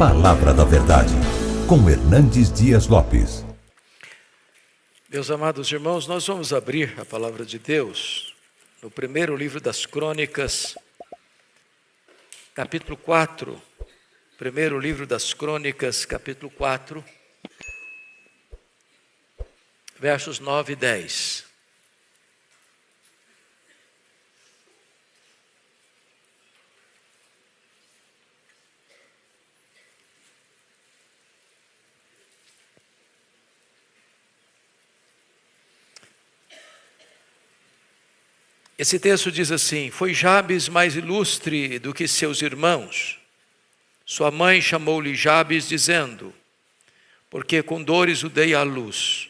Palavra da Verdade, com Hernandes Dias Lopes. Meus amados irmãos, nós vamos abrir a Palavra de Deus no primeiro livro das Crônicas, capítulo 4. Primeiro livro das Crônicas, capítulo 4, versos 9 e 10. Esse texto diz assim: foi Jabes mais ilustre do que seus irmãos. Sua mãe chamou-lhe Jabes, dizendo: porque com dores o dei à luz.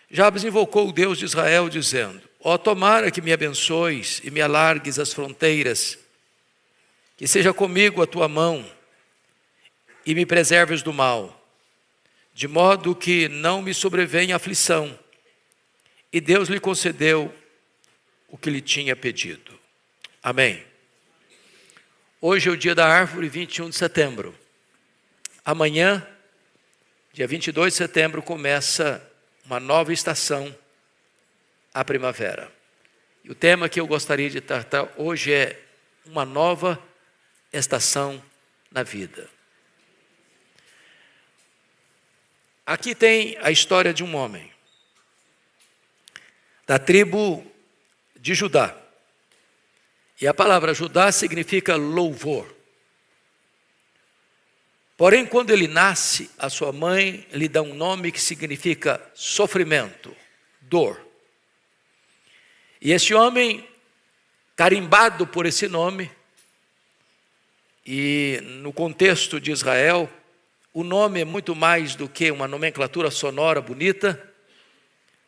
Jabes invocou o Deus de Israel, dizendo: ó, tomara que me abençoes e me alargues as fronteiras, que seja comigo a tua mão e me preserves do mal, de modo que não me sobrevenha aflição. E Deus lhe concedeu o que lhe tinha pedido. Amém. Hoje é o dia da árvore, 21 de setembro. Amanhã, dia 22 de setembro, começa uma nova estação, a primavera. E o tema que eu gostaria de tratar hoje é uma nova estação na vida. Aqui tem a história de um homem da tribo de Judá. E a palavra Judá significa louvor. Porém, quando ele nasce, a sua mãe lhe dá um nome que significa sofrimento, dor. E esse homem, carimbado por esse nome, e no contexto de Israel, o nome é muito mais do que uma nomenclatura sonora bonita.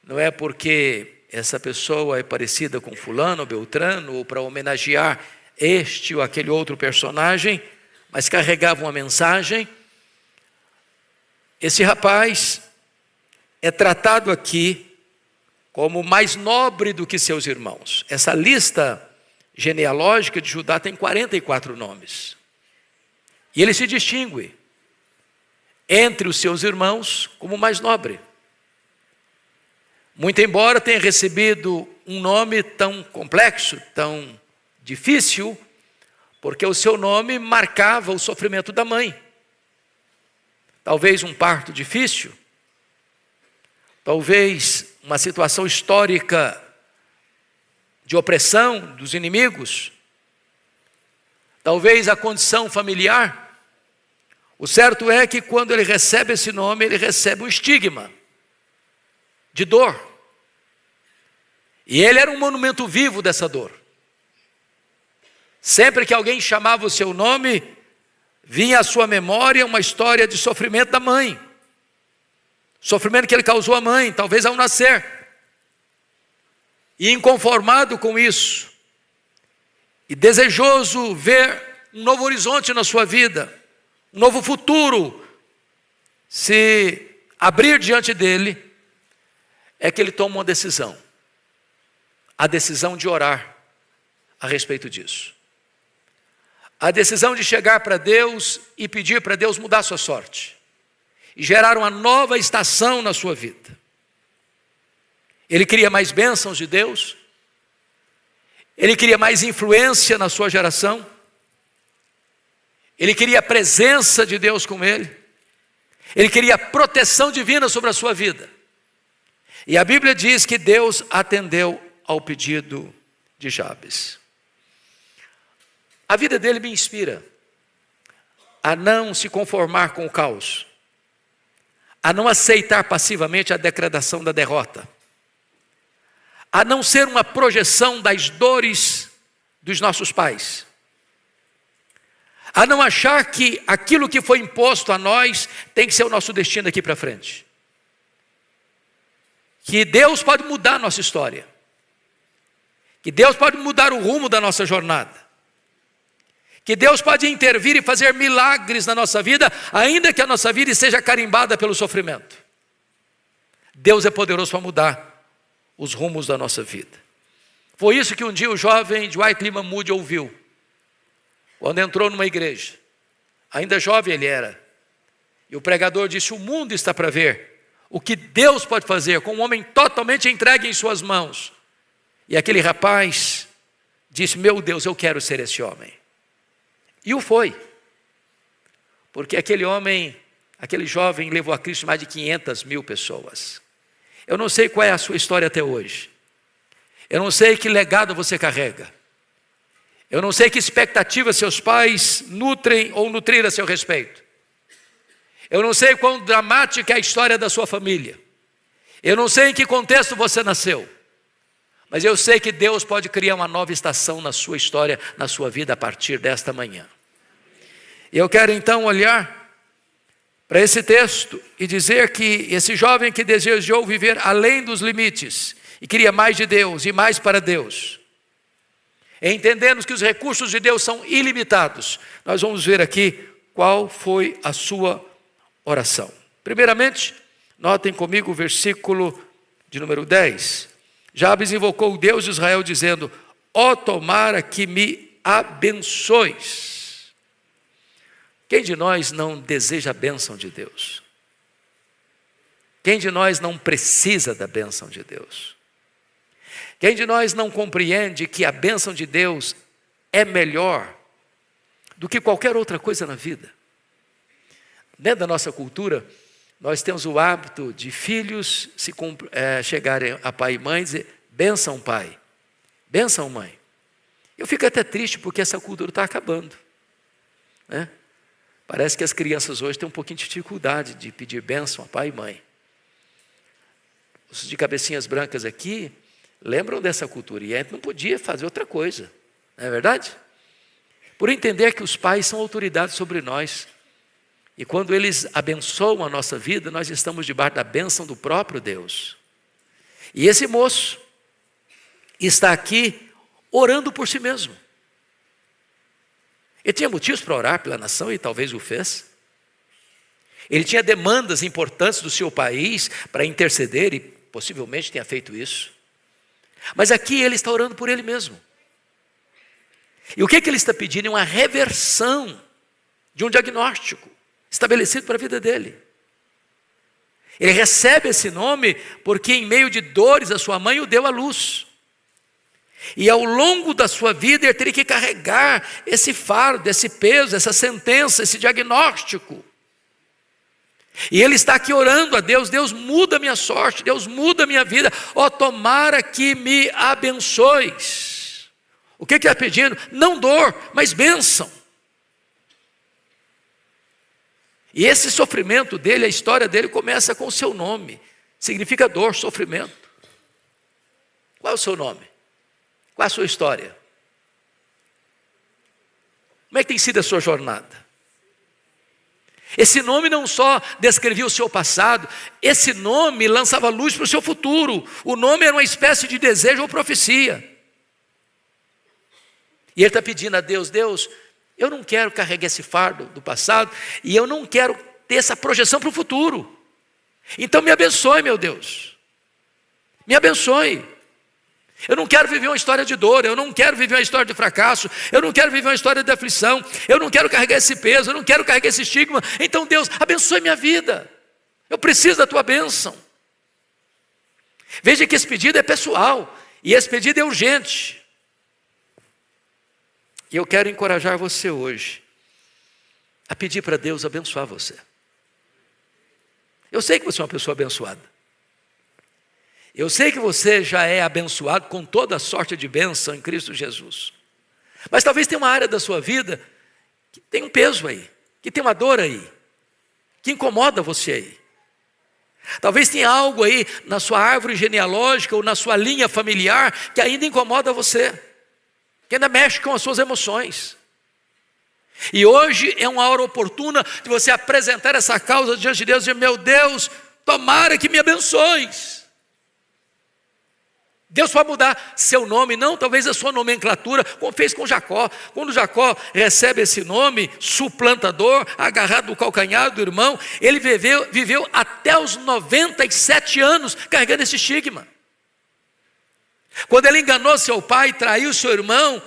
Não é porque essa pessoa é parecida com fulano ou beltrano, ou para homenagear este ou aquele outro personagem, mas carregava uma mensagem. Esse rapaz é tratado aqui como mais nobre do que seus irmãos. Essa lista genealógica de Judá tem 44 nomes. E ele se distingue entre os seus irmãos como mais nobre. Muito embora tenha recebido um nome tão complexo, tão difícil, porque o seu nome marcava o sofrimento da mãe. Talvez um parto difícil, talvez uma situação histórica de opressão dos inimigos, talvez a condição familiar. O certo é que quando ele recebe esse nome, ele recebe um estigma de dor. E ele era um monumento vivo dessa dor. Sempre que alguém chamava o seu nome, vinha à sua memória uma história de sofrimento da mãe. Sofrimento que ele causou à mãe, talvez ao nascer. E inconformado com isso, e desejoso ver um novo horizonte na sua vida, um novo futuro se abrir diante dele, é que ele toma uma decisão. A decisão de orar a respeito disso. A decisão de chegar para Deus e pedir para Deus mudar a sua sorte. E gerar uma nova estação na sua vida. Ele queria mais bênçãos de Deus. Ele queria mais influência na sua geração. Ele queria a presença de Deus com ele. Ele queria a proteção divina sobre a sua vida. E a Bíblia diz que Deus atendeu ao pedido de Jabes. A vida dele me inspira a não se conformar com o caos, a não aceitar passivamente a decretação da derrota, a não ser uma projeção das dores dos nossos pais, a não achar que aquilo que foi imposto a nós tem que ser o nosso destino daqui para frente. Que Deus pode mudar a nossa história. Que Deus pode mudar o rumo da nossa jornada. Que Deus pode intervir e fazer milagres na nossa vida, ainda que a nossa vida esteja carimbada pelo sofrimento. Deus é poderoso para mudar os rumos da nossa vida. Foi isso que um dia o jovem Dwight Lyman Moody ouviu, quando entrou numa igreja. Ainda jovem ele era. E o pregador disse: o mundo está para ver o que Deus pode fazer com um homem totalmente entregue em suas mãos. E aquele rapaz disse: meu Deus, eu quero ser esse homem. E o foi. Porque aquele jovem levou a Cristo mais de 500 mil pessoas. Eu não sei qual é a sua história até hoje. Eu não sei que legado você carrega. Eu não sei que expectativa seus pais nutrem ou nutriram a seu respeito. Eu não sei quão dramática é a história da sua família. Eu não sei em que contexto você nasceu. Mas eu sei que Deus pode criar uma nova estação na sua história, na sua vida, a partir desta manhã. E eu quero então olhar para esse texto e dizer que esse jovem que desejou viver além dos limites e queria mais de Deus e mais para Deus, entendendo que os recursos de Deus são ilimitados, nós vamos ver aqui qual foi a sua oração. Primeiramente, notem comigo o versículo de número 10. Jabes invocou o Deus de Israel dizendo: ó, tomara que me abençoes. Quem de nós não deseja a bênção de Deus? Quem de nós não precisa da bênção de Deus? Quem de nós não compreende que a bênção de Deus é melhor do que qualquer outra coisa na vida? Dentro da nossa cultura, nós temos o hábito de filhos chegarem a pai e mãe e dizer: bênção pai, bênção mãe. Eu fico até triste porque essa cultura está acabando, né? Parece que as crianças hoje têm um pouquinho de dificuldade de pedir bênção a pai e mãe. Os de cabecinhas brancas aqui lembram dessa cultura e a gente não podia fazer outra coisa, não é verdade? Por entender que os pais são autoridades sobre nós. E quando eles abençoam a nossa vida, nós estamos debaixo da bênção do próprio Deus. E esse moço está aqui orando por si mesmo. Ele tinha motivos para orar pela nação e talvez o fez. Ele tinha demandas importantes do seu país para interceder e possivelmente tenha feito isso. Mas aqui ele está orando por ele mesmo. E o que ele está pedindo é uma reversão de um diagnóstico estabelecido para a vida dele. Ele recebe esse nome porque em meio de dores a sua mãe o deu à luz. E ao longo da sua vida ele teria que carregar esse fardo, esse peso, essa sentença, esse diagnóstico. E ele está aqui orando a Deus: Deus, muda a minha sorte, Deus, muda a minha vida, ó, tomara que me abençoes. O que ele está pedindo? Não dor, mas bênção. E esse sofrimento dele, a história dele começa com o seu nome. Significa dor, sofrimento. Qual é o seu nome? Qual é a sua história? Como é que tem sido a sua jornada? Esse nome não só descrevia o seu passado, esse nome lançava luz para o seu futuro. O nome era uma espécie de desejo ou profecia. E ele está pedindo a Deus: Deus, eu não quero carregar esse fardo do passado e eu não quero ter essa projeção para o futuro. Então me abençoe, meu Deus. Me abençoe. Eu não quero viver uma história de dor, eu não quero viver uma história de fracasso, eu não quero viver uma história de aflição, eu não quero carregar esse peso, eu não quero carregar esse estigma. Então Deus, abençoe minha vida. Eu preciso da tua bênção. Veja que esse pedido é pessoal e esse pedido é urgente. E eu quero encorajar você hoje a pedir para Deus abençoar você. Eu sei que você é uma pessoa abençoada. Eu sei que você já é abençoado com toda a sorte de bênção em Cristo Jesus. Mas talvez tenha uma área da sua vida que tem um peso aí, que tem uma dor aí, que incomoda você aí. Talvez tenha algo aí na sua árvore genealógica ou na sua linha familiar que ainda incomoda você, que ainda mexe com as suas emoções. E hoje é uma hora oportuna de você apresentar essa causa diante de Deus e dizer: meu Deus, tomara que me abençoes. Deus pode mudar seu nome, não talvez a sua nomenclatura, como fez com Jacó. Quando Jacó recebe esse nome, suplantador, agarrado no calcanhar do irmão, ele viveu até os 97 anos carregando esse estigma. Quando ele enganou seu pai, traiu seu irmão,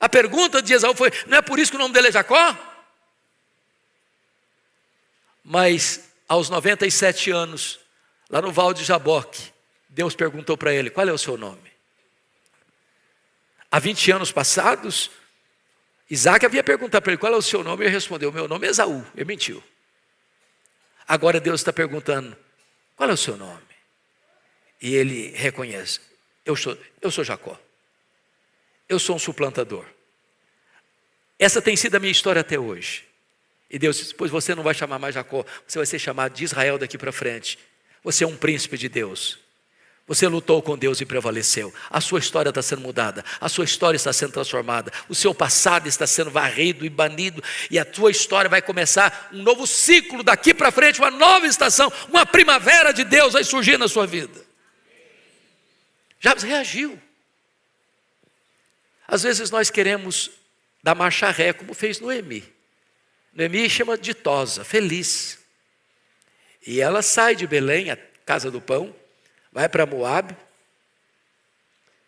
a pergunta de Esaú foi: não é por isso que o nome dele é Jacó? Mas aos 97 anos, lá no Val de Jaboque, Deus perguntou para ele: qual é o seu nome? Há 20 anos passados, Isaac havia perguntado para ele: qual é o seu nome? E ele respondeu: meu nome é Esaú. Ele mentiu. Agora Deus está perguntando: qual é o seu nome? E ele reconhece: eu sou Jacó. Eu sou um suplantador. Essa tem sido a minha história até hoje. E Deus disse: pois você não vai chamar mais Jacó, você vai ser chamado de Israel daqui para frente. Você é um príncipe de Deus. Você lutou com Deus e prevaleceu. A sua história está sendo mudada. A sua história está sendo transformada. O seu passado está sendo varrido e banido. E a tua história vai começar um novo ciclo daqui para frente, uma nova estação, uma primavera de Deus vai surgir na sua vida. Jabes reagiu. Às vezes nós queremos dar marcha ré, como fez Noemi. Noemi chama ditosa, feliz. E ela sai de Belém, a casa do pão, vai para Moabe,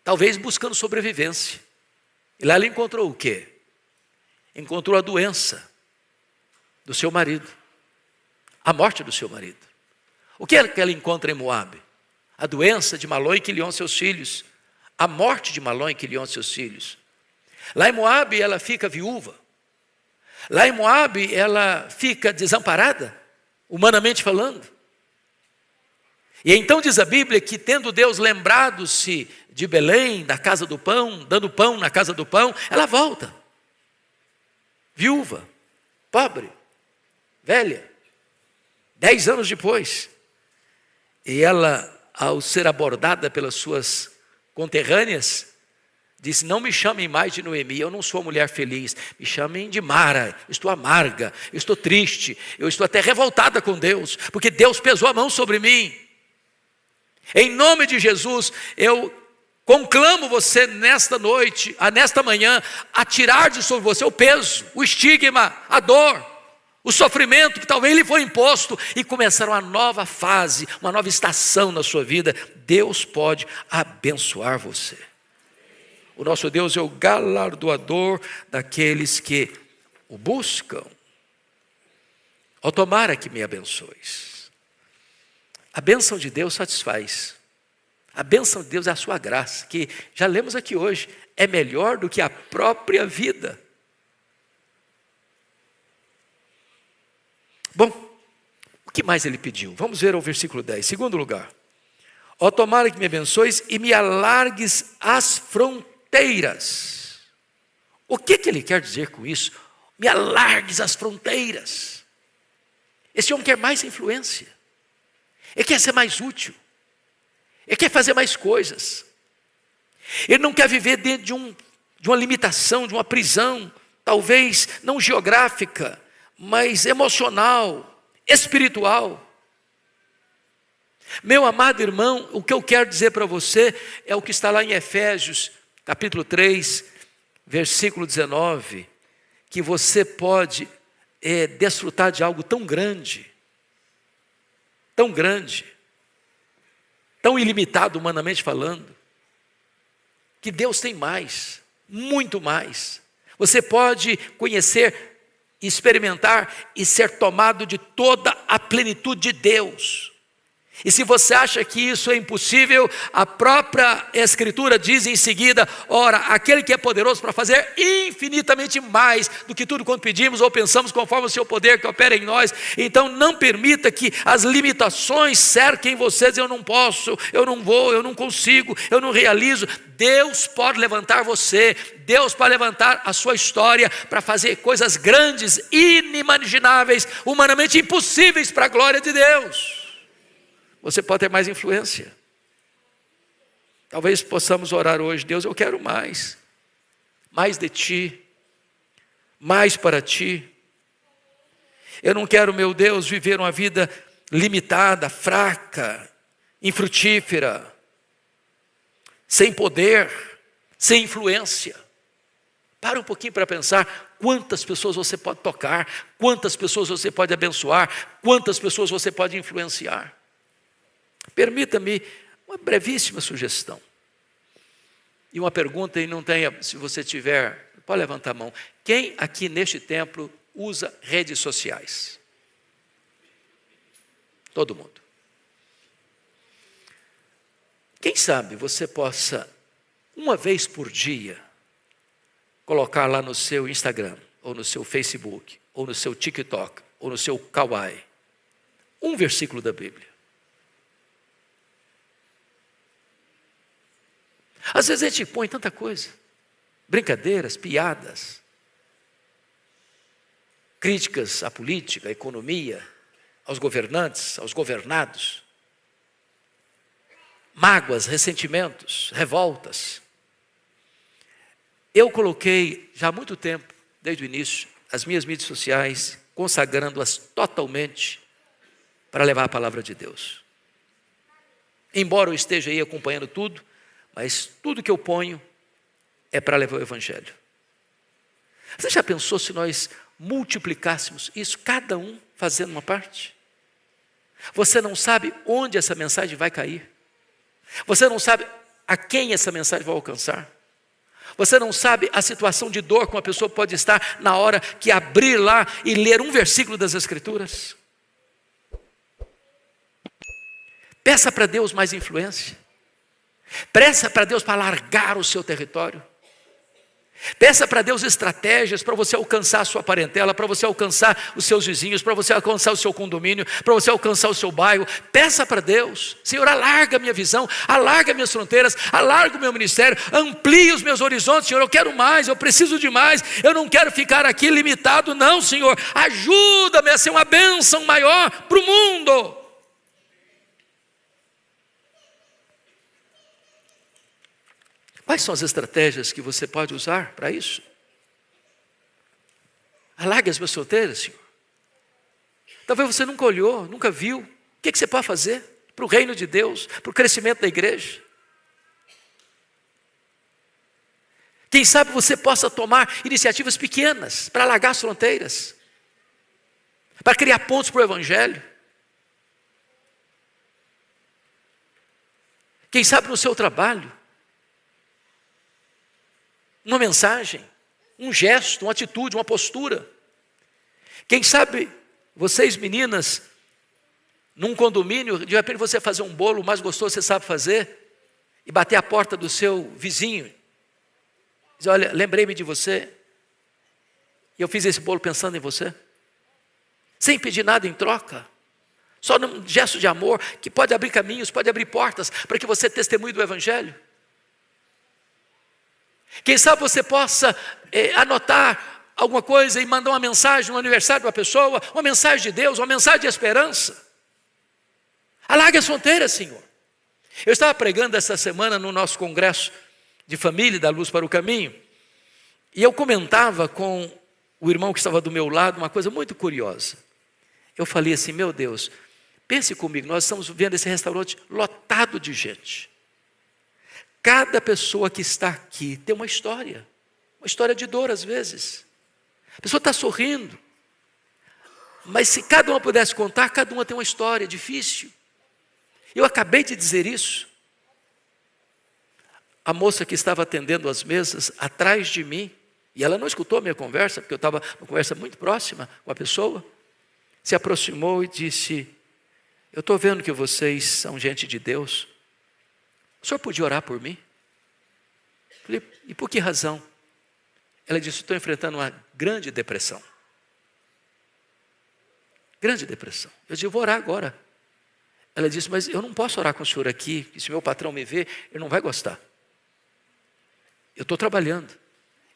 talvez buscando sobrevivência. E lá ela encontrou o quê? Encontrou a doença do seu marido, a morte do seu marido. O que é que ela encontra em Moabe? A doença de Malom e Quilion, seus filhos, a morte de Malom e Quilion, seus filhos. Lá em Moabe ela fica viúva. Lá em Moabe ela fica desamparada, humanamente falando. E então diz a Bíblia que, tendo Deus lembrado-se de Belém, da casa do pão, dando pão na casa do pão, ela volta. Viúva, pobre, velha, 10 anos depois. E ela, ao ser abordada pelas suas conterrâneas, disse: não me chamem mais de Noemi, eu não sou mulher feliz, me chamem de Mara, estou amarga, eu estou triste, eu estou até revoltada com Deus, porque Deus pesou a mão sobre mim. Em nome de Jesus, eu conclamo você nesta noite, nesta manhã, a tirar de sobre você o peso, o estigma, a dor, o sofrimento que talvez lhe foi imposto e começar uma nova fase, uma nova estação na sua vida. Deus pode abençoar você. O nosso Deus é o galardoador daqueles que o buscam. Ó, tomara que me abençoes. A bênção de Deus satisfaz. A bênção de Deus é a sua graça, que já lemos aqui hoje, é melhor do que a própria vida. Bom, o que mais ele pediu? Vamos ver o versículo 10. Segundo lugar: ó, tomara que me abençoes e me alargues as fronteiras. O que ele quer dizer com isso? Me alargues as fronteiras. Esse homem quer mais influência. Ele quer ser mais útil. Ele quer fazer mais coisas. Ele não quer viver dentro de uma limitação, de uma prisão, talvez não geográfica, mas emocional, espiritual. Meu amado irmão, o que eu quero dizer para você é o que está lá em Efésios, capítulo 3, versículo 19, que você pode desfrutar de algo tão grande, tão ilimitado humanamente falando, que Deus tem mais, muito mais. Você pode conhecer, experimentar e ser tomado de toda a plenitude de Deus. E se você acha que isso é impossível, a própria Escritura diz em seguida: ora, aquele que é poderoso para fazer infinitamente mais do que tudo quanto pedimos ou pensamos, conforme o seu poder que opera em nós. Então não permita que as limitações cerquem você, eu não posso, eu não vou, eu não consigo, eu não realizo. Deus pode levantar você, Deus pode levantar a sua história para fazer coisas grandes, inimagináveis, humanamente impossíveis para a glória de Deus. Você pode ter mais influência. Talvez possamos orar hoje: Deus, eu quero mais de ti, mais para ti. Eu não quero, meu Deus, viver uma vida limitada, fraca, infrutífera, sem poder, sem influência. Para um pouquinho para pensar quantas pessoas você pode tocar, quantas pessoas você pode abençoar, quantas pessoas você pode influenciar. Permita-me uma brevíssima sugestão. E uma pergunta, e não tenha, se você tiver, pode levantar a mão. Quem aqui neste templo usa redes sociais? Todo mundo. Quem sabe você possa, uma vez por dia, colocar lá no seu Instagram, ou no seu Facebook, ou no seu TikTok, ou no seu Kawaii, um versículo da Bíblia. Às vezes a gente põe tanta coisa, brincadeiras, piadas, críticas à política, à economia, aos governantes, aos governados, mágoas, ressentimentos, revoltas. Eu coloquei já há muito tempo, desde o início, as minhas mídias sociais, consagrando-as totalmente para levar a palavra de Deus. Embora eu esteja aí acompanhando tudo, mas tudo que eu ponho é para levar o Evangelho. Você já pensou se nós multiplicássemos isso, cada um fazendo uma parte? Você não sabe onde essa mensagem vai cair. Você não sabe a quem essa mensagem vai alcançar. Você não sabe a situação de dor que uma pessoa pode estar na hora que abrir lá e ler um versículo das Escrituras. Peça para Deus mais influência. Peça para Deus para alargar o seu território. Peça para Deus estratégias para você alcançar a sua parentela, para você alcançar os seus vizinhos, para você alcançar o seu condomínio, para você alcançar o seu bairro. Peça para Deus: Senhor, alarga a minha visão, alarga minhas fronteiras, alarga o meu ministério, amplie os meus horizontes. Senhor, eu quero mais, eu preciso de mais, eu não quero ficar aqui limitado, não, Senhor. Ajuda-me a ser uma bênção maior para o mundo. Quais são as estratégias que você pode usar para isso? Alargue as minhas fronteiras, Senhor. Talvez você nunca olhou, nunca viu. O que você pode fazer para o reino de Deus, para o crescimento da igreja? Quem sabe você possa tomar iniciativas pequenas para alargar as fronteiras, para criar pontos para o Evangelho. Quem sabe no seu trabalho, uma mensagem, um gesto, uma atitude, uma postura. Quem sabe vocês meninas, num condomínio, de repente você fazer um bolo mais gostoso que você sabe fazer e bater a porta do seu vizinho. Dizer: olha, lembrei-me de você e eu fiz esse bolo pensando em você. Sem pedir nada em troca. Só num gesto de amor que pode abrir caminhos, pode abrir portas para que você testemunhe do Evangelho. Quem sabe você possa anotar alguma coisa e mandar uma mensagem no aniversário de uma pessoa, uma mensagem de Deus, uma mensagem de esperança. Alargue as fronteiras, Senhor. Eu estava pregando essa semana no nosso congresso de família da Luz para o Caminho, e eu comentava com o irmão que estava do meu lado uma coisa muito curiosa. Eu falei assim: meu Deus, pense comigo, nós estamos vendo esse restaurante lotado de gente. Cada pessoa que está aqui tem uma história de dor às vezes. A pessoa está sorrindo, mas se cada uma pudesse contar, cada uma tem uma história difícil. Eu acabei de dizer isso. A moça que estava atendendo as mesas atrás de mim, e ela não escutou a minha conversa, porque eu estava numa conversa muito próxima com a pessoa, se aproximou e disse: eu estou vendo que vocês são gente de Deus. O senhor podia orar por mim? Falei: e por que razão? Ela disse: estou enfrentando uma grande depressão. Grande depressão. Eu disse: eu vou orar agora. Ela disse: mas eu não posso orar com o senhor aqui, que se meu patrão me ver, ele não vai gostar. Eu estou trabalhando.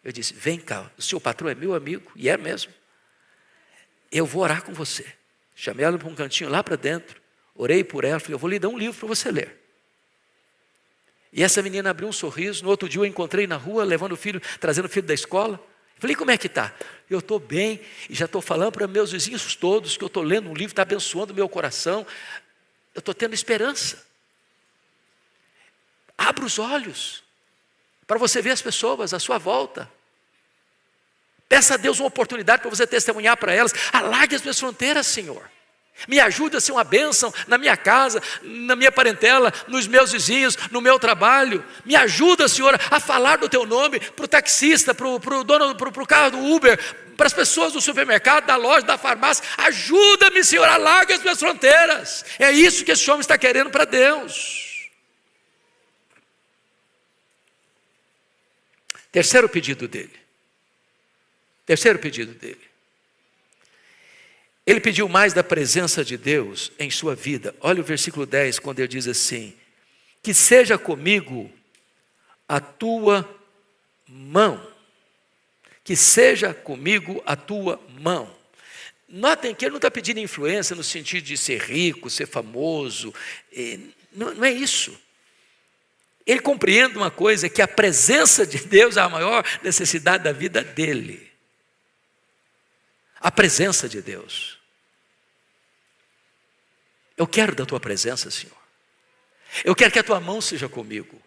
Eu disse: vem cá, o seu patrão é meu amigo, e é mesmo. Eu vou orar com você. Chamei ela para um cantinho lá para dentro, orei por ela, falei: eu vou lhe dar um livro para você ler. E essa menina abriu um sorriso. No outro dia eu encontrei na rua, levando o filho, trazendo o filho da escola. Falei: como é que está? Eu estou bem, e já estou falando para meus vizinhos todos que eu estou lendo um livro, está abençoando o meu coração. Eu estou tendo esperança. Abra os olhos, para você ver as pessoas à sua volta. Peça a Deus uma oportunidade para você testemunhar para elas. Alargue as minhas fronteiras, Senhor. Me ajuda a ser uma bênção na minha casa, na minha parentela, nos meus vizinhos, no meu trabalho. Me ajuda, Senhor, a falar do teu nome para o taxista, para o dono, para o carro do Uber, para as pessoas do supermercado, da loja, da farmácia. Ajuda-me, Senhor, alarga as minhas fronteiras. É isso que esse homem está querendo para Deus. Terceiro pedido dele. Ele pediu mais da presença de Deus em sua vida. Olha o versículo 10, quando ele diz assim: que seja comigo a tua mão. Que seja comigo a tua mão. Notem que ele não está pedindo influência no sentido de ser rico, ser famoso. Não é isso. Ele compreende uma coisa, que a presença de Deus é a maior necessidade da vida dele. A presença de Deus. Eu quero da tua presença, Senhor. Eu quero que a tua mão seja comigo.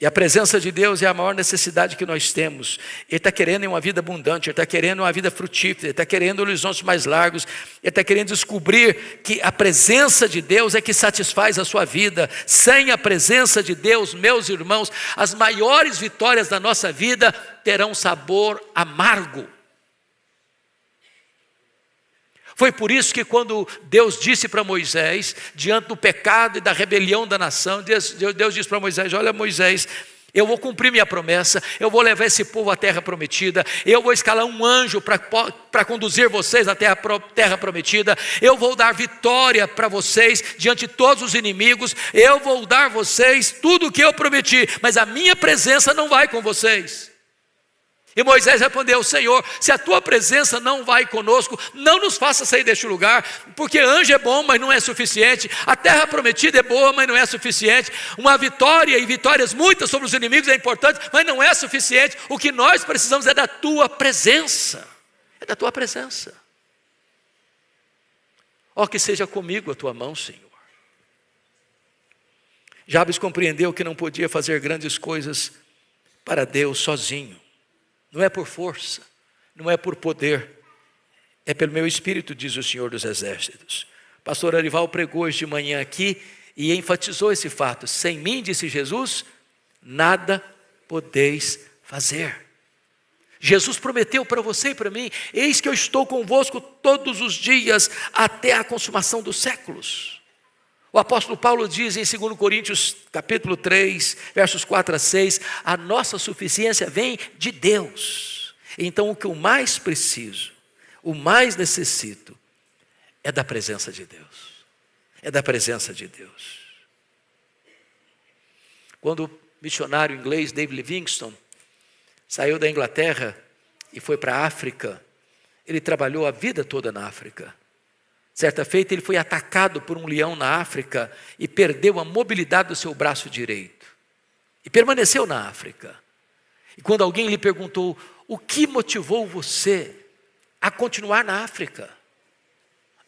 E a presença de Deus é a maior necessidade que nós temos. Ele está querendo uma vida abundante, Ele está querendo uma vida frutífera, Ele está querendo horizontes mais largos, Ele está querendo descobrir que a presença de Deus é que satisfaz a sua vida. Sem a presença de Deus, meus irmãos, as maiores vitórias da nossa vida terão sabor amargo. Foi por isso que quando Deus disse para Moisés, diante do pecado e da rebelião da nação, Deus disse para Moisés: olha, Moisés, eu vou cumprir minha promessa, eu vou levar esse povo à terra prometida, eu vou escalar um anjo para conduzir vocês à terra prometida, eu vou dar vitória para vocês diante de todos os inimigos, eu vou dar a vocês tudo o que eu prometi, mas a minha presença não vai com vocês. E Moisés respondeu: Senhor, se a tua presença não vai conosco, não nos faça sair deste lugar, porque anjo é bom, mas não é suficiente, a terra prometida é boa, mas não é suficiente, uma vitória e vitórias muitas sobre os inimigos é importante, mas não é suficiente. O que nós precisamos é da tua presença, é da tua presença. Ó, que seja comigo a tua mão, Senhor. Jabes compreendeu que não podia fazer grandes coisas para Deus sozinho. Não é por força, não é por poder, é pelo meu espírito, diz o Senhor dos Exércitos. Pastor Arival pregou hoje de manhã aqui e enfatizou esse fato: sem mim, disse Jesus, nada podeis fazer. Jesus prometeu para você e para mim: eis que eu estou convosco todos os dias até a consumação dos séculos. O apóstolo Paulo diz em 2 Coríntios capítulo 3, versos 4 a 6, a nossa suficiência vem de Deus. Então o que eu mais preciso, o mais necessito, é da presença de Deus. É da presença de Deus. Quando o missionário inglês David Livingstone saiu da Inglaterra e foi para a África, ele trabalhou a vida toda na África. Certa feita ele foi atacado por um leão na África e perdeu a mobilidade do seu braço direito. E permaneceu na África. E quando alguém lhe perguntou: o que motivou você a continuar na África?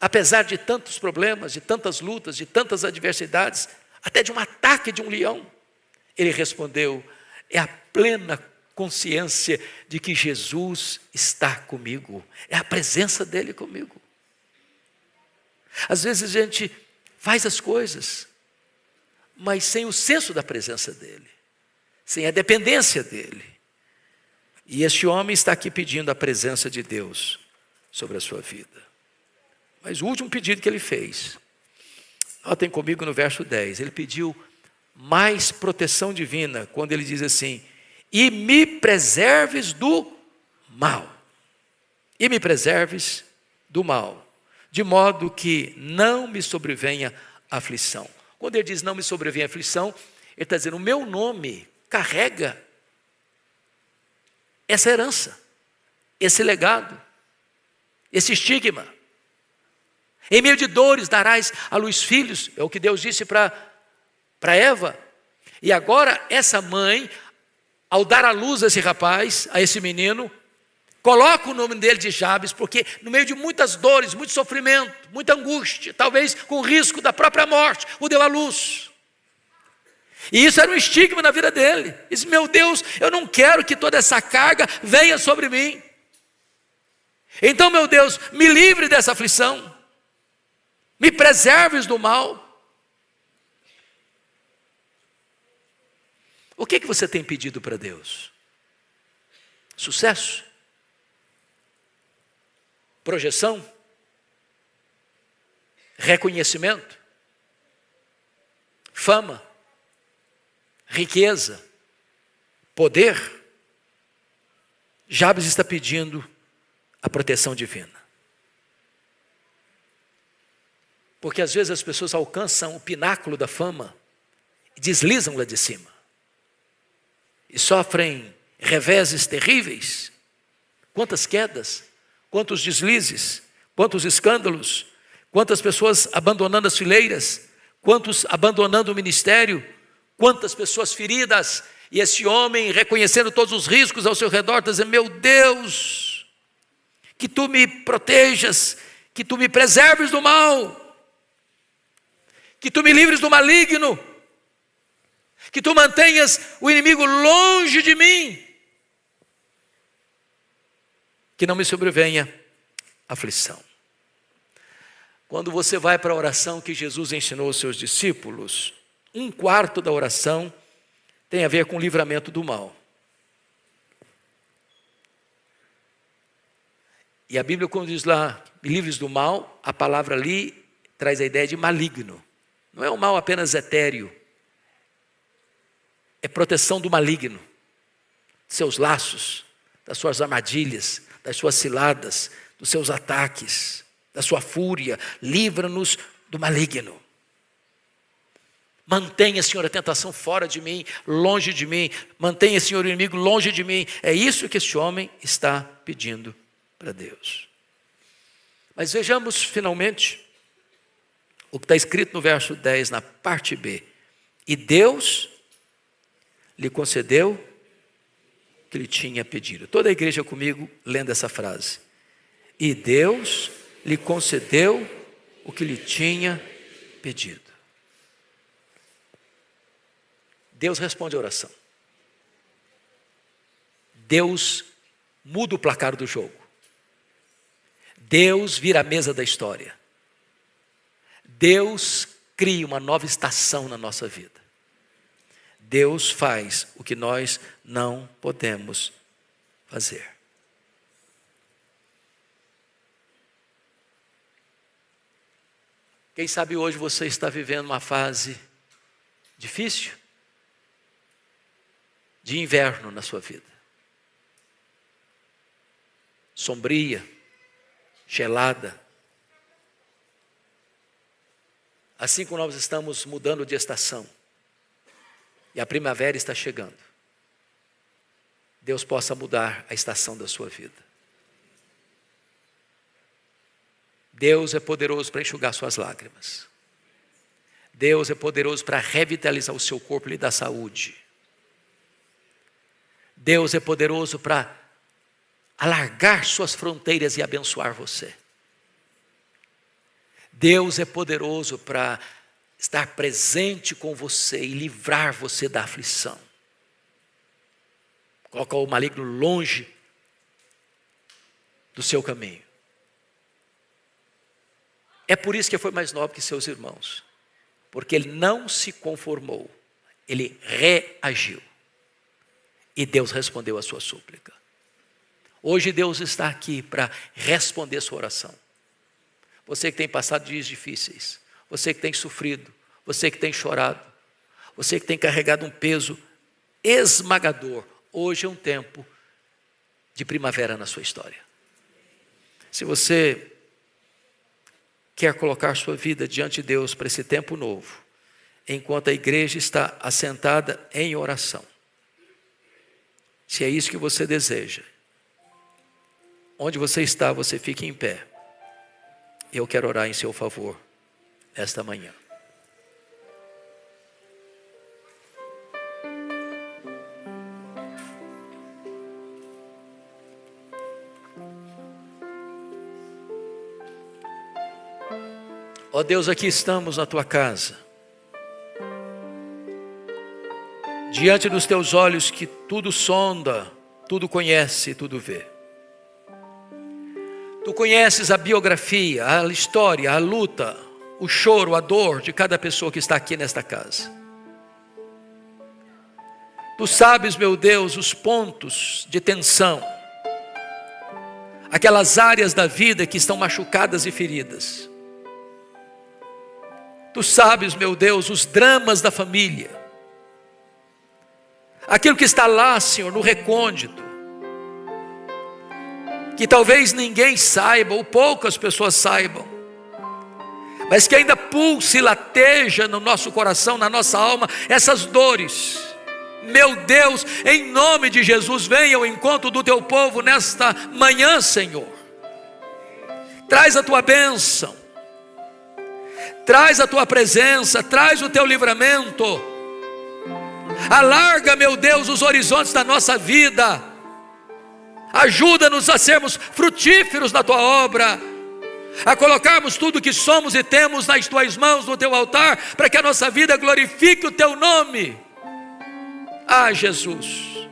Apesar de tantos problemas, de tantas lutas, de tantas adversidades, até de um ataque de um leão. Ele respondeu: é a plena consciência de que Jesus está comigo. É a presença dele comigo. Às vezes a gente faz as coisas, mas sem o senso da presença dele, sem a dependência dele. E este homem está aqui pedindo a presença de Deus sobre a sua vida. Mas o último pedido que ele fez, notem comigo no verso 10, ele pediu mais proteção divina, quando ele diz assim: e me preserves do mal. E me preserves do mal. De modo que não me sobrevenha aflição. Quando ele diz não me sobrevenha aflição, ele está dizendo: o meu nome carrega essa herança, esse legado, esse estigma. Em meio de dores darás à luz filhos, é o que Deus disse para Eva. E agora essa mãe, ao dar à luz a esse rapaz, a esse menino, coloca o nome dele de Jabes, porque no meio de muitas dores, muito sofrimento, muita angústia, talvez com risco da própria morte, o deu à luz. E isso era um estigma na vida dele. Disse: meu Deus, eu não quero que toda essa carga venha sobre mim. Então, meu Deus, me livre dessa aflição. Me preserves do mal. O que você tem pedido para Deus? Sucesso? Projeção? Reconhecimento? Fama? Riqueza? Poder? Jabes está pedindo a proteção divina. Porque às vezes as pessoas alcançam o pináculo da fama e deslizam lá de cima. E sofrem reveses terríveis. Quantas quedas, quantos deslizes, quantos escândalos, quantas pessoas abandonando as fileiras, quantos abandonando o ministério, quantas pessoas feridas. E esse homem, reconhecendo todos os riscos ao seu redor, está dizendo: meu Deus, que tu me protejas, que tu me preserves do mal, que tu me livres do maligno, que tu mantenhas o inimigo longe de mim, que não me sobrevenha aflição. Quando você vai para a oração que Jesus ensinou aos seus discípulos, 1/4 da oração tem a ver com o livramento do mal. E a Bíblia, quando diz lá, me livres do mal, a palavra ali traz a ideia de maligno. Não é um mal apenas etéreo. É proteção do maligno, dos seus laços, das suas armadilhas, das suas ciladas, dos seus ataques, da sua fúria. Livra-nos do maligno. Mantenha, Senhor, a tentação fora de mim, longe de mim. Mantenha, Senhor, o inimigo longe de mim. É isso que este homem está pedindo para Deus. Mas vejamos finalmente o que está escrito no verso 10, na parte B. E Deus lhe concedeu o que lhe tinha pedido. Toda a igreja comigo lendo essa frase. E Deus lhe concedeu o que lhe tinha pedido. Deus responde a oração. Deus muda o placar do jogo. Deus vira a mesa da história. Deus cria uma nova estação na nossa vida. Deus faz o que nós não podemos fazer. Quem sabe hoje você está vivendo uma fase difícil, de inverno na sua vida. Sombria, gelada. Assim como nós estamos mudando de estação, e a primavera está chegando, Deus possa mudar a estação da sua vida. Deus é poderoso para enxugar suas lágrimas. Deus é poderoso para revitalizar o seu corpo e lhe dar saúde. Deus é poderoso para alargar suas fronteiras e abençoar você. Deus é poderoso para estar presente com você e livrar você da aflição. Colocar o maligno longe do seu caminho. É por isso que foi mais nobre que seus irmãos. Porque ele não se conformou. Ele reagiu. E Deus respondeu a sua súplica. Hoje Deus está aqui para responder sua oração. Você que tem passado dias difíceis. Você que tem sofrido, você que tem chorado, você que tem carregado um peso esmagador, hoje é um tempo de primavera na sua história. Se você quer colocar sua vida diante de Deus para esse tempo novo, enquanto a igreja está assentada em oração, se é isso que você deseja, onde você está, você fique em pé. Eu quero orar em seu favor esta manhã. Ó Deus, aqui estamos na tua casa, diante dos teus olhos que tudo sonda, tudo conhece, tudo vê. Tu conheces a biografia, a história, a luta, o choro, a dor de cada pessoa que está aqui nesta casa. Tu sabes, meu Deus, os pontos de tensão, aquelas áreas da vida que estão machucadas e feridas. Tu sabes, meu Deus, os dramas da família, aquilo que está lá, Senhor, no recôndito, que talvez ninguém saiba, ou poucas pessoas saibam, mas que ainda pulse e lateja no nosso coração, na nossa alma, essas dores. Meu Deus, em nome de Jesus, venha ao encontro do teu povo nesta manhã, Senhor. Traz a tua bênção, traz a tua presença, traz o teu livramento. Alarga, meu Deus, os horizontes da nossa vida. Ajuda-nos a sermos frutíferos na tua obra, a colocarmos tudo que somos e temos nas tuas mãos, no teu altar, para que a nossa vida glorifique o teu nome. Ah, Jesus,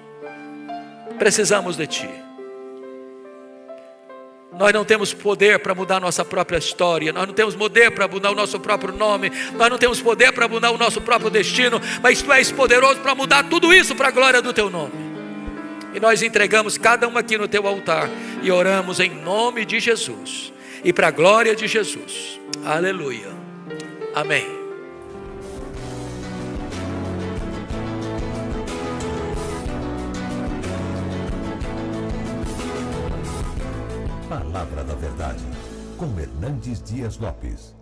precisamos de ti. Nós não temos poder para mudar a nossa própria história, nós não temos poder para mudar o nosso próprio nome, nós não temos poder para mudar o nosso próprio destino, mas tu és poderoso para mudar tudo isso para a glória do teu nome. E nós entregamos cada um aqui no teu altar e oramos em nome de Jesus e para a glória de Jesus. Aleluia. Amém. Palavra da Verdade, com Hernandes Dias Lopes.